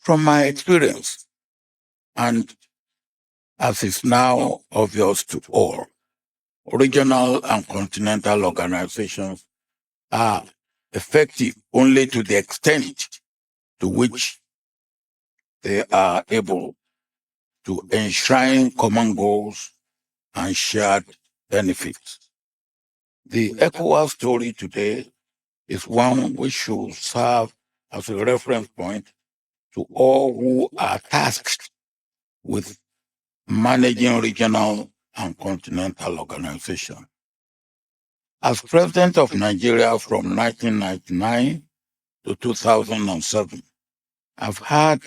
From my experience, and as is now obvious to all, regional and continental organizations are effective only to the extent to which they are able to enshrine common goals and shared benefits. The ECOWAS story today is one which should serve as a reference point to all who are tasked with managing regional and continental organizations. As President of Nigeria from 1999 to 2007, I've had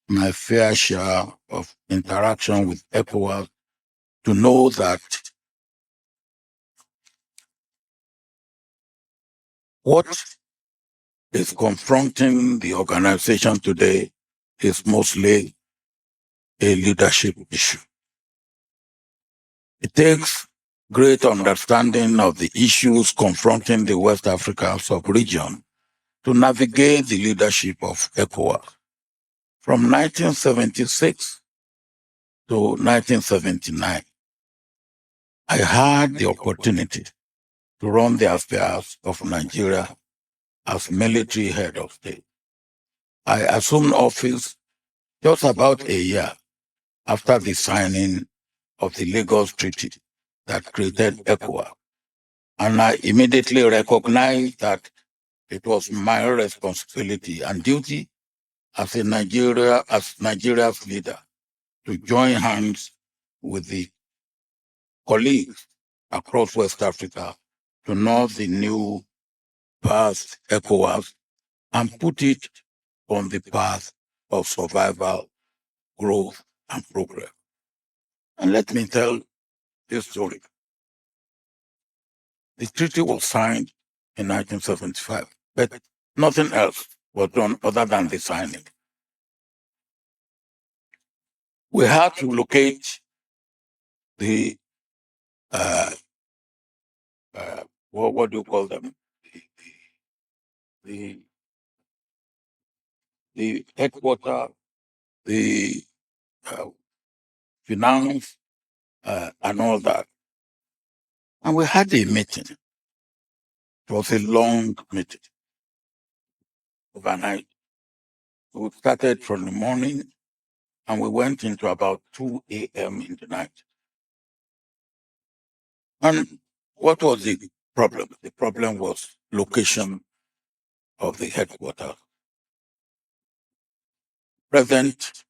my fair share of interaction with ECOWAS to know that what is confronting the organization today is mostly a leadership issue. It takes great understanding of the issues confronting the West Africa sub-region to navigate the leadership of ECOWAS. From 1976 to 1979, I had the opportunity to run the affairs of Nigeria as military head of state. I assumed office just about a year after the signing of the Lagos Treaty that created ECOWAS, and I immediately recognized that it was my responsibility and duty as Nigeria's leader to join hands with the colleagues across West Africa to know the new path ECOWAS and put it on the path of survival, growth, and progress. And let me tell this story. The treaty was signed in 1975, but nothing else was done other than the signing. We had to locate the, what do you call them? The headquarter, the finance, and all that. And we had a meeting. It was a long meeting overnight. We started from the morning and we went into about 2 a.m. in the night. And what was the problem? The problem was location of the headquarters. President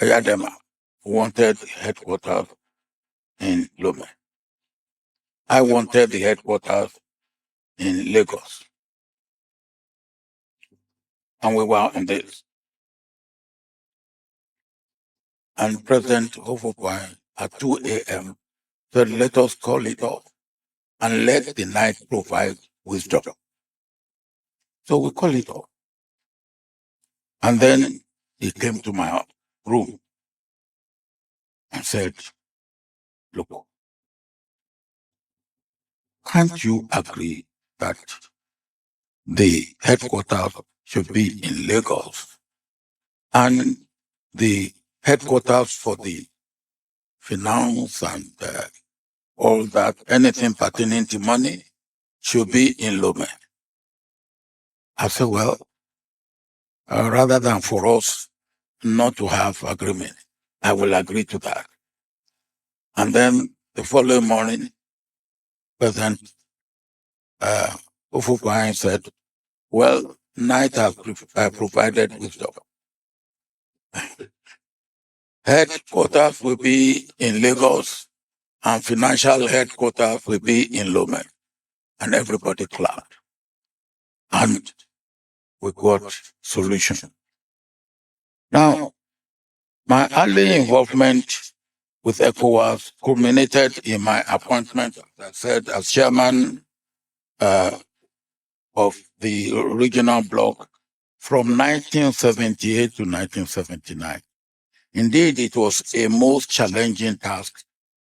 Ayadema wanted the headquarters in Lome. I wanted the headquarters in Lagos. And we were on this. And President Obasanjo at 2 a.m. said, let us call it off and let the night provide wisdom. So we call it off. And then he came to my room and said, look, can't you agree that the headquarters should be in Lagos and the headquarters for the finance and all that, anything pertaining to money, should be in Lome? I said, well, rather than for us not to have agreement, I will agree to that. And then the following morning, President Obasanjo said, well, night has provided wisdom. Headquarters will be in Lagos and financial headquarters will be in Lome. And everybody clapped. And we got solution. Now, my early involvement with ECOWAS culminated in my appointment, as I said, as chairman of the regional bloc from 1978 to 1979. Indeed, it was a most challenging task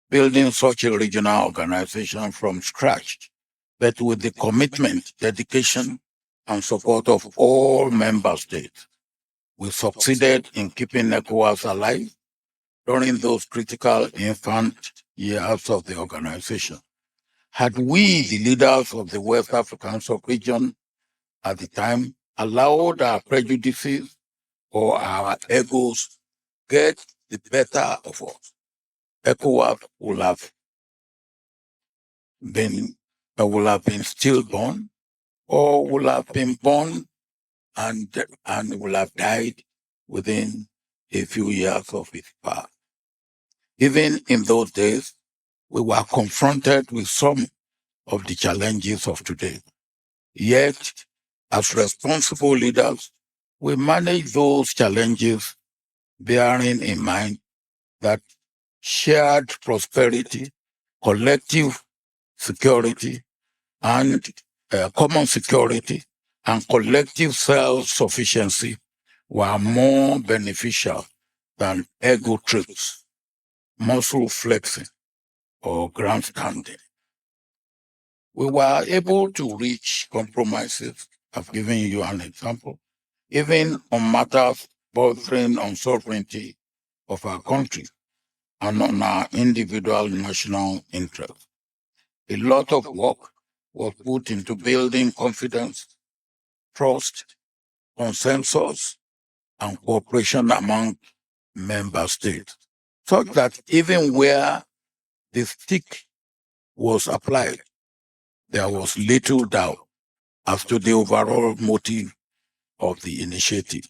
building such a regional organization from scratch, but with the commitment, dedication, and support of all member states. We succeeded in keeping ECOWAS alive during those critical infant years of the organization. Had we, the leaders of the West African sub-region at the time, allowed our prejudices or our egos get the better of us, ECOWAS would have been stillborn, or would have been born and will have died within a few years of its birth. Even in those days, we were confronted with some of the challenges of today. Yet, as responsible leaders, we manage those challenges bearing in mind that shared prosperity, collective security, and common security and collective self-sufficiency were more beneficial than ego trips, muscle flexing, or grandstanding. We were able to reach compromises. I've given you an example, even on matters bordering on sovereignty of our country and on our individual national interests. A lot of work was put into building confidence, trust, consensus, and cooperation among member states, such that even where the stick was applied, there was little doubt as to the overall motive of the initiative.